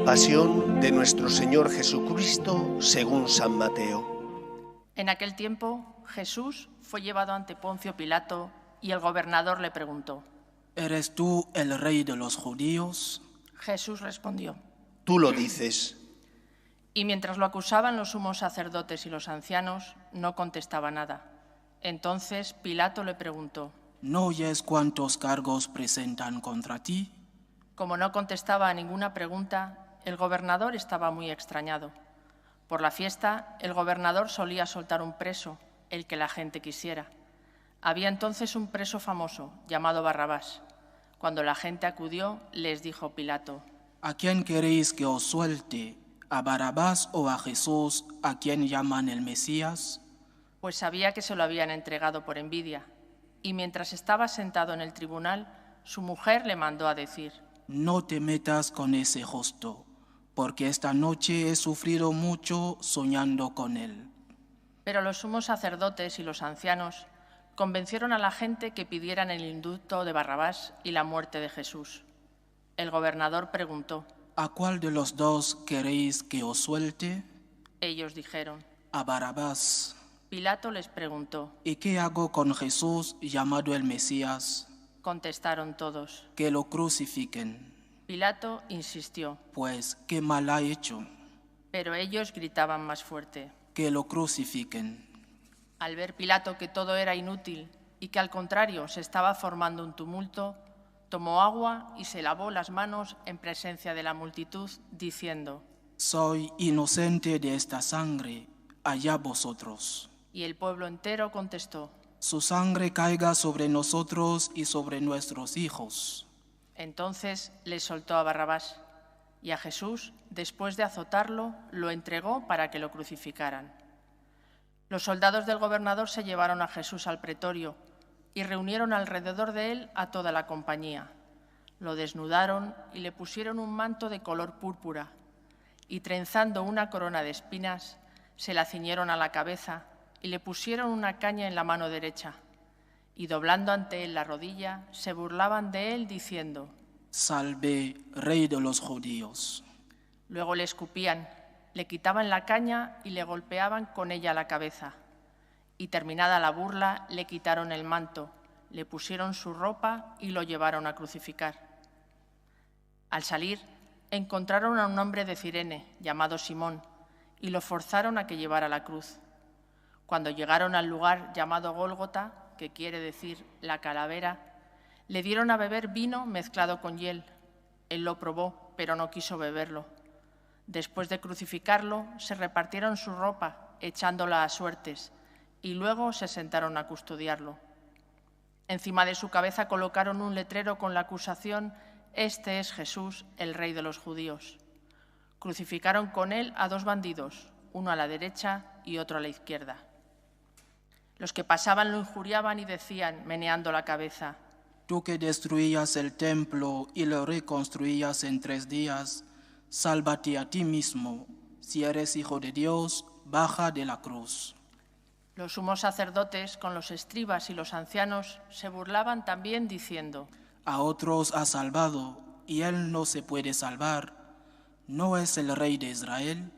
Pasión de nuestro Señor Jesucristo según San Mateo. En aquel tiempo, Jesús fue llevado ante Poncio Pilato y el gobernador le preguntó: ¿Eres tú el rey de los judíos? Jesús respondió: Tú lo dices. Y mientras lo acusaban los sumos sacerdotes y los ancianos, no contestaba nada. Entonces Pilato le preguntó: ¿No oyes cuántos cargos presentan contra ti? Como no contestaba a ninguna pregunta, el gobernador estaba muy extrañado. Por la fiesta, el gobernador solía soltar un preso, el que la gente quisiera. Había entonces un preso famoso, llamado Barrabás. Cuando la gente acudió, les dijo Pilato: ¿A quién queréis que os suelte? ¿A Barrabás o a Jesús, a quien llaman el Mesías? Pues sabía que se lo habían entregado por envidia. Y mientras estaba sentado en el tribunal, su mujer le mandó a decir: No te metas con ese justo, porque esta noche he sufrido mucho soñando con él. Pero los sumos sacerdotes y los ancianos convencieron a la gente que pidieran el indulto de Barrabás y la muerte de Jesús. El gobernador preguntó: ¿A cuál de los dos queréis que os suelte? Ellos dijeron: A Barrabás. Pilato les preguntó: ¿Y qué hago con Jesús llamado el Mesías? Contestaron todos: Que lo crucifiquen. Pilato insistió, Pues, ¿qué mal ha hecho? pero ellos gritaban más fuerte: Que lo crucifiquen. Al ver Pilato que todo era inútil y que al contrario se estaba formando un tumulto, tomó agua y se lavó las manos en presencia de la multitud, diciendo: Soy inocente de esta sangre, allá vosotros. Y el pueblo entero contestó: Su sangre caiga sobre nosotros y sobre nuestros hijos. Entonces les soltó a Barrabás, y a Jesús, después de azotarlo, lo entregó para que lo crucificaran. Los soldados del gobernador se llevaron a Jesús al pretorio y reunieron alrededor de él a toda la compañía. Lo desnudaron y le pusieron un manto de color púrpura, y trenzando una corona de espinas, se la ciñeron a la cabeza y le pusieron una caña en la mano derecha. Y doblando ante él la rodilla, se burlaban de él diciendo: Salve, Rey de los judíos. Luego le escupían, le quitaban la caña y le golpeaban con ella la cabeza. Y terminada la burla, le quitaron el manto, le pusieron su ropa y lo llevaron a crucificar. Al salir, encontraron a un hombre de Cirene, llamado Simón, y lo forzaron a que llevara la cruz. Cuando llegaron al lugar llamado Gólgota, que quiere decir la calavera, le dieron a beber vino mezclado con hiel. Él lo probó, pero no quiso beberlo. Después de crucificarlo, se repartieron su ropa, echándola a suertes, y luego se sentaron a custodiarlo. Encima de su cabeza colocaron un letrero con la acusación: Este es Jesús, el Rey de los judíos. Crucificaron con él a dos bandidos, uno a la derecha y otro a la izquierda. Los que pasaban lo injuriaban y decían, meneando la cabeza: Tú que destruías el templo y lo reconstruías en 3 días, sálvate a ti mismo. Si eres hijo de Dios, baja de la cruz. Los sumos sacerdotes, con los escribas y los ancianos, se burlaban también diciendo: A otros ha salvado, y él no se puede salvar. ¿No es el Rey de Israel?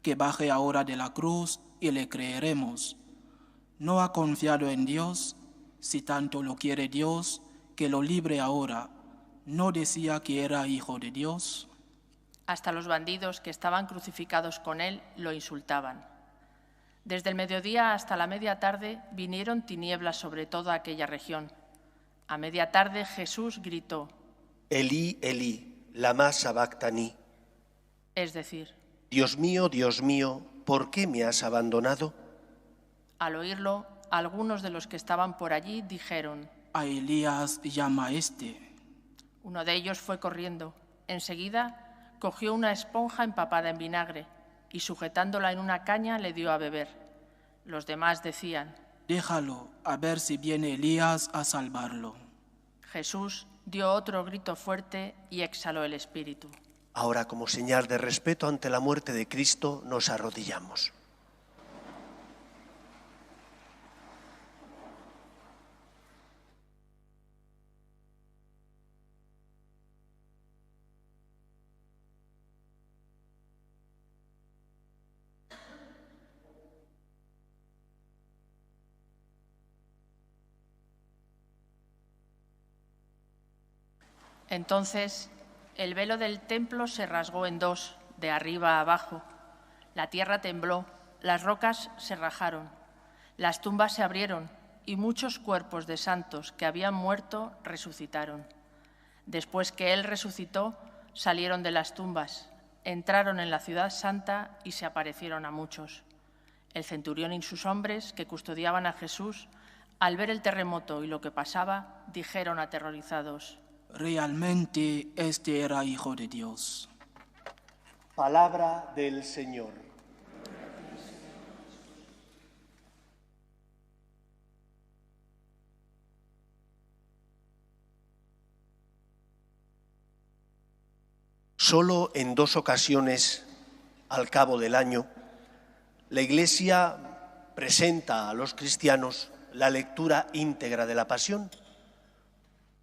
Que baje ahora de la cruz y le creeremos. ¿No ha confiado en Dios? Si tanto lo quiere Dios, que lo libre ahora. ¿No decía que era hijo de Dios? Hasta los bandidos que estaban crucificados con él lo insultaban. Desde el mediodía hasta la media tarde vinieron tinieblas sobre toda aquella región. A media tarde Jesús gritó: Elí, Elí, lama sabactani. Es decir: Dios mío, ¿por qué me has abandonado? Al oírlo, algunos de los que estaban por allí dijeron: A Elías llama a este. Uno de ellos fue corriendo. Enseguida cogió una esponja empapada en vinagre y sujetándola en una caña le dio a beber. Los demás decían: Déjalo, a ver si viene Elías a salvarlo. Jesús dio otro grito fuerte y exhaló el espíritu. Ahora, como señal de respeto ante la muerte de Cristo, nos arrodillamos. Entonces el velo del templo se rasgó en dos, de arriba a abajo. La tierra tembló, las rocas se rajaron, las tumbas se abrieron y muchos cuerpos de santos que habían muerto resucitaron. Después que Él resucitó, salieron de las tumbas, entraron en la ciudad santa y se aparecieron a muchos. El centurión y sus hombres que custodiaban a Jesús, al ver el terremoto y lo que pasaba, dijeron aterrorizados: Realmente este era Hijo de Dios. Palabra del Señor. Solo en 2 ocasiones al cabo del año, la Iglesia presenta a los cristianos la lectura íntegra de la Pasión.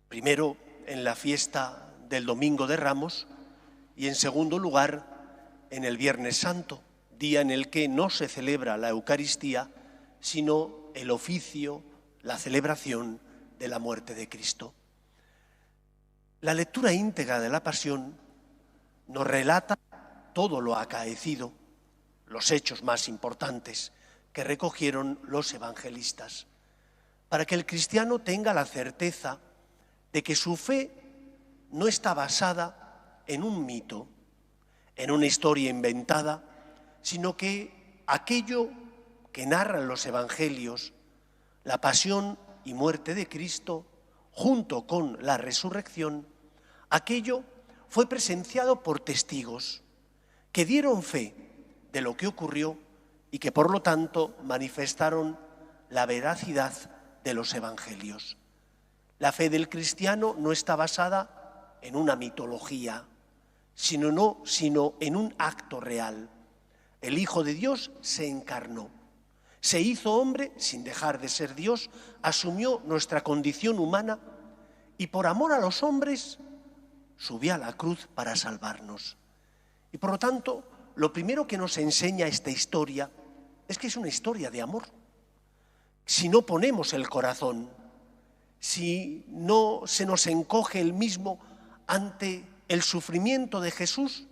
Primero, en la fiesta del Domingo de Ramos y, en segundo lugar, en el Viernes Santo, día en el que no se celebra la Eucaristía, sino el oficio, la celebración de la muerte de Cristo. La lectura íntegra de la Pasión nos relata todo lo acaecido, los hechos más importantes que recogieron los evangelistas, para que el cristiano tenga la certeza de que su fe no está basada en un mito, en una historia inventada, sino que aquello que narran los evangelios, la pasión y muerte de Cristo, junto con la resurrección, aquello fue presenciado por testigos que dieron fe de lo que ocurrió y que, por lo tanto, manifestaron la veracidad de los evangelios. La fe del cristiano no está basada en una mitología, sino en un acto real. El Hijo de Dios se encarnó, se hizo hombre sin dejar de ser Dios, asumió nuestra condición humana y, por amor a los hombres, subió a la cruz para salvarnos. Y por lo tanto, lo primero que nos enseña esta historia es que es una historia de amor. Si no ponemos el corazón, si no se nos encoge el mismo ante el sufrimiento de Jesús,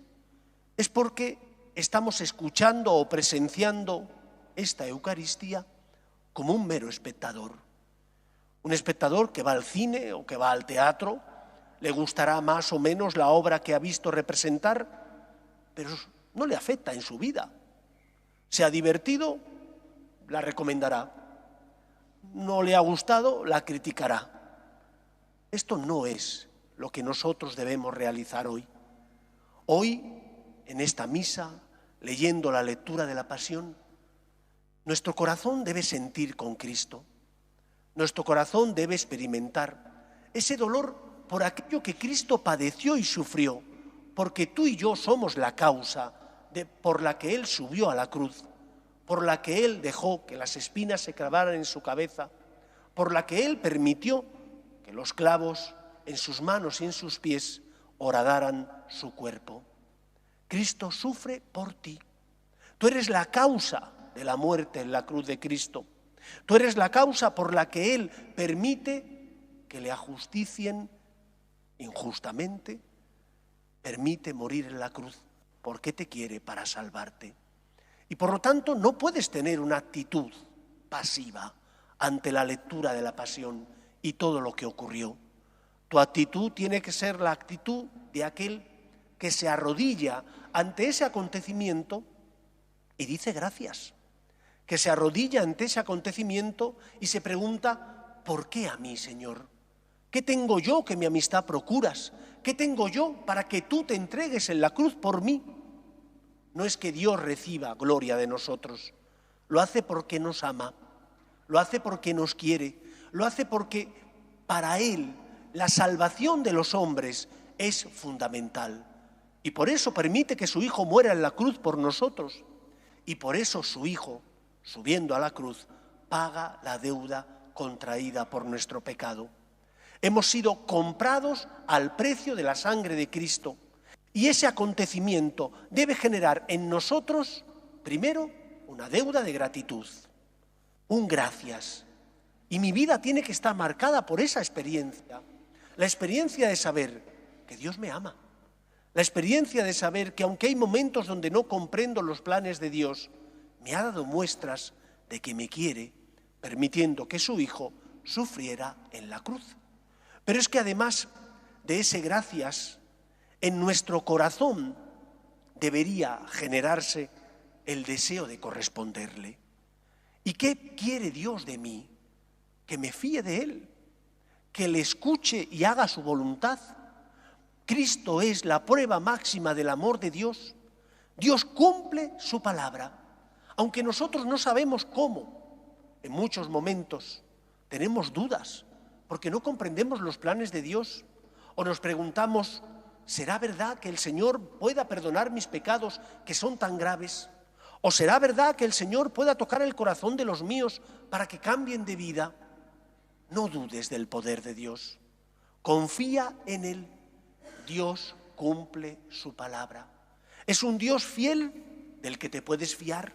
es porque estamos escuchando o presenciando esta Eucaristía como un mero espectador. Un espectador que va al cine o que va al teatro, le gustará más o menos la obra que ha visto representar, pero no le afecta en su vida. Se ha divertido, la recomendará. No le ha gustado, la criticará. Esto no es lo que nosotros debemos realizar hoy. Hoy, en esta misa, leyendo la lectura de la Pasión, nuestro corazón debe sentir con Cristo. Nuestro corazón debe experimentar ese dolor por aquello que Cristo padeció y sufrió, porque tú y yo somos la causa por la que Él subió a la cruz, por la que Él dejó que las espinas se clavaran en su cabeza, por la que Él permitió que los clavos en sus manos y en sus pies horadaran su cuerpo. Cristo sufre por ti. Tú eres la causa de la muerte en la cruz de Cristo. Tú eres la causa por la que Él permite que le ajusticien injustamente, permite morir en la cruz porque te quiere para salvarte. Y por lo tanto no puedes tener una actitud pasiva ante la lectura de la Pasión y todo lo que ocurrió. Tu actitud tiene que ser la actitud de aquel que se arrodilla ante ese acontecimiento y dice gracias, que se arrodilla ante ese acontecimiento y se pregunta: ¿por qué a mí, Señor? ¿Qué tengo yo que mi amistad procuras? ¿Qué tengo yo para que tú te entregues en la cruz por mí? No es que Dios reciba gloria de nosotros, lo hace porque nos ama, lo hace porque nos quiere, lo hace porque para Él la salvación de los hombres es fundamental. Y por eso permite que su Hijo muera en la cruz por nosotros. Y por eso su Hijo, subiendo a la cruz, paga la deuda contraída por nuestro pecado. Hemos sido comprados al precio de la sangre de Cristo. Y ese acontecimiento debe generar en nosotros, primero, una deuda de gratitud, un gracias. Y mi vida tiene que estar marcada por esa experiencia, la experiencia de saber que Dios me ama. La experiencia de saber que aunque hay momentos donde no comprendo los planes de Dios, me ha dado muestras de que me quiere, permitiendo que su Hijo sufriera en la cruz. Pero es que además de ese gracias, en nuestro corazón debería generarse el deseo de corresponderle. ¿Y qué quiere Dios de mí? Que me fíe de Él, que le escuche y haga su voluntad. Cristo es la prueba máxima del amor de Dios. Dios cumple su palabra, aunque nosotros no sabemos cómo. En muchos momentos tenemos dudas porque no comprendemos los planes de Dios o nos preguntamos, ¿será verdad que el Señor pueda perdonar mis pecados que son tan graves? ¿O será verdad que el Señor pueda tocar el corazón de los míos para que cambien de vida? No dudes del poder de Dios. Confía en Él. Dios cumple su palabra. Es un Dios fiel del que te puedes fiar.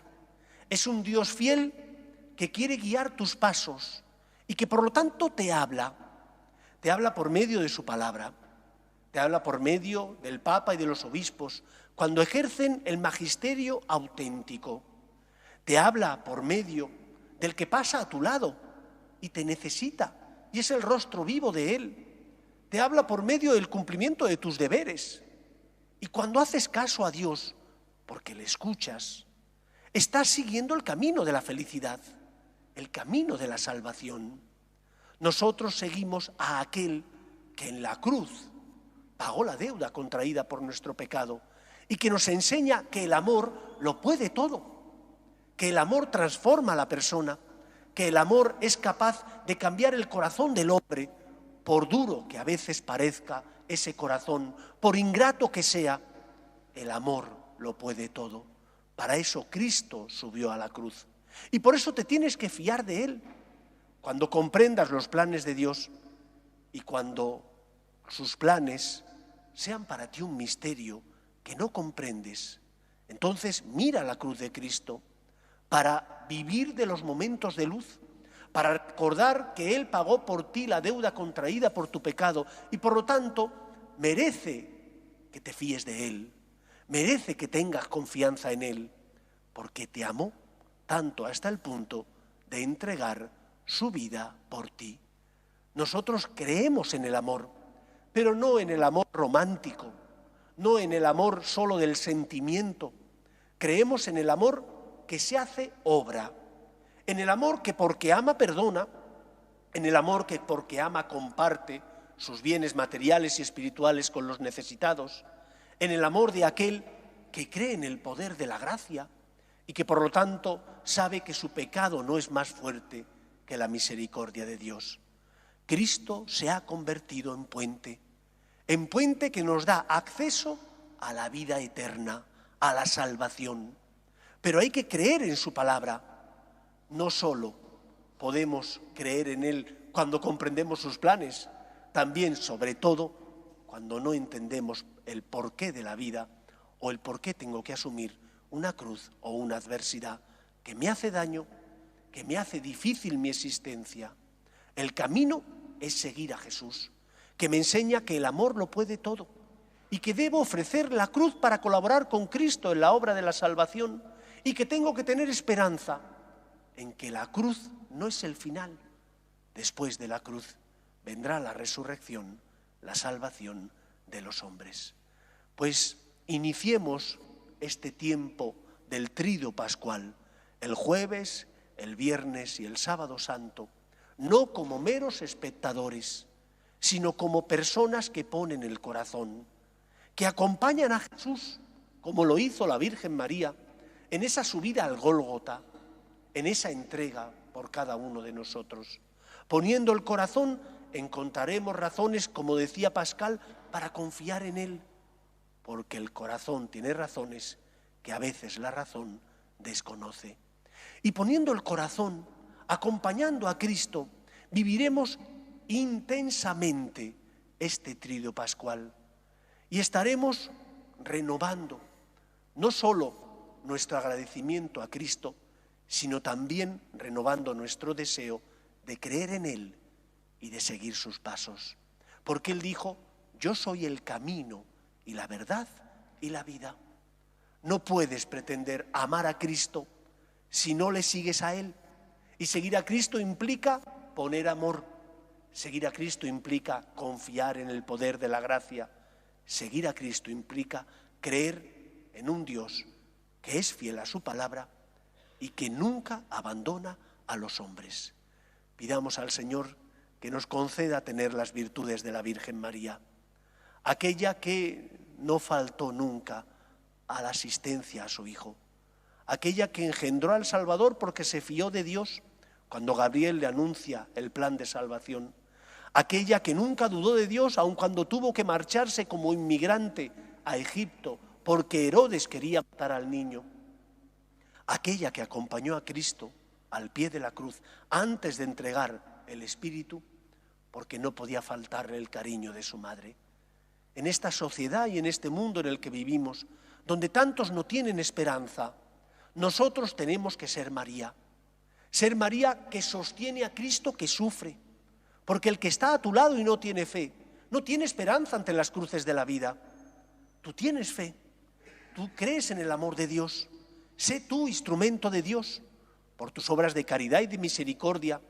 Es un Dios fiel que quiere guiar tus pasos y que por lo tanto te habla. Te habla por medio de su palabra. Te habla por medio del Papa y de los obispos cuando ejercen el magisterio auténtico. Te habla por medio del que pasa a tu lado y te necesita y es el rostro vivo de Él. Te habla por medio del cumplimiento de tus deberes. Y cuando haces caso a Dios, porque le escuchas, estás siguiendo el camino de la felicidad, el camino de la salvación. Nosotros seguimos a aquel que en la cruz pagó la deuda contraída por nuestro pecado y que nos enseña que el amor lo puede todo, que el amor transforma a la persona, que el amor es capaz de cambiar el corazón del hombre, por duro que a veces parezca ese corazón, por ingrato que sea, el amor lo puede todo. Para eso Cristo subió a la cruz. Y por eso te tienes que fiar de Él. Cuando comprendas los planes de Dios y cuando sus planes sean para ti un misterio que no comprendes, entonces mira la cruz de Cristo para vivir de los momentos de luz, para recordar que Él pagó por ti la deuda contraída por tu pecado y por lo tanto merece que te fíes de Él, merece que tengas confianza en Él, porque te amó tanto hasta el punto de entregar su vida por ti. Nosotros creemos en el amor, pero no en el amor romántico, no en el amor solo del sentimiento. Creemos en el amor que se hace obra, en el amor que porque ama perdona, en el amor que porque ama comparte sus bienes materiales y espirituales con los necesitados, en el amor de aquel que cree en el poder de la gracia y que por lo tanto sabe que su pecado no es más fuerte que la misericordia de Dios. Cristo se ha convertido en puente que nos da acceso a la vida eterna, a la salvación. Pero hay que creer en su palabra. No solo podemos creer en Él cuando comprendemos sus planes, también, sobre todo, cuando no entendemos el porqué de la vida o el por qué tengo que asumir una cruz o una adversidad que me hace daño, que me hace difícil mi existencia. El camino es seguir a Jesús, que me enseña que el amor lo puede todo y que debo ofrecer la cruz para colaborar con Cristo en la obra de la salvación y que tengo que tener esperanza en que la cruz no es el final. Después de la cruz vendrá la resurrección, la salvación de los hombres. Pues iniciemos este tiempo del Triduo Pascual, el jueves, el viernes y el sábado santo, no como meros espectadores, sino como personas que ponen el corazón, que acompañan a Jesús, como lo hizo la Virgen María, en esa subida al Gólgota, en esa entrega por cada uno de nosotros. Poniendo el corazón, encontraremos razones, como decía Pascal, para confiar en Él, porque el corazón tiene razones que a veces la razón desconoce. Y poniendo el corazón, acompañando a Cristo, viviremos intensamente este Triduo Pascual y estaremos renovando no solo nuestro agradecimiento a Cristo, sino también renovando nuestro deseo de creer en Él y de seguir sus pasos. Porque Él dijo, yo soy el camino y la verdad y la vida. No puedes pretender amar a Cristo si no le sigues a Él. Y seguir a Cristo implica poner amor. Seguir a Cristo implica confiar en el poder de la gracia. Seguir a Cristo implica creer en un Dios que es fiel a su palabra y que nunca abandona a los hombres. Pidamos al Señor que nos conceda tener las virtudes de la Virgen María, aquella que no faltó nunca a la asistencia a su Hijo, aquella que engendró al Salvador porque se fió de Dios cuando Gabriel le anuncia el plan de salvación, aquella que nunca dudó de Dios aun cuando tuvo que marcharse como inmigrante a Egipto porque Herodes quería matar al niño, aquella que acompañó a Cristo al pie de la cruz antes de entregar el Espíritu porque no podía faltarle el cariño de su madre. En esta sociedad y en este mundo en el que vivimos, donde tantos no tienen esperanza, nosotros tenemos que ser María. Ser María que sostiene a Cristo que sufre. Porque el que está a tu lado y no tiene fe, no tiene esperanza ante las cruces de la vida. Tú tienes fe, tú crees en el amor de Dios. Sé tú instrumento de Dios por tus obras de caridad y de misericordia,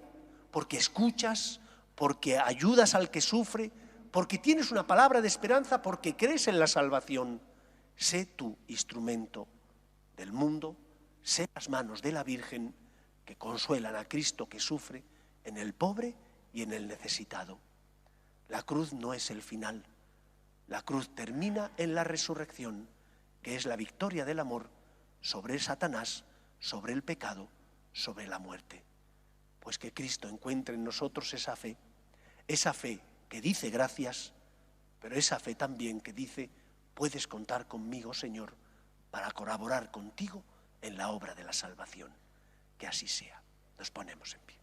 porque escuchas, porque ayudas al que sufre, porque tienes una palabra de esperanza, porque crees en la salvación. Sé tú instrumento del mundo, sé las manos de la Virgen que consuelan a Cristo que sufre en el pobre y en el necesitado. La cruz no es el final. La cruz termina en la resurrección, que es la victoria del amor sobre Satanás, sobre el pecado, sobre la muerte. Pues que Cristo encuentre en nosotros esa fe que dice gracias, pero esa fe también que dice, puedes contar conmigo, Señor, para colaborar contigo en la obra de la salvación. Que así sea. Nos ponemos en pie.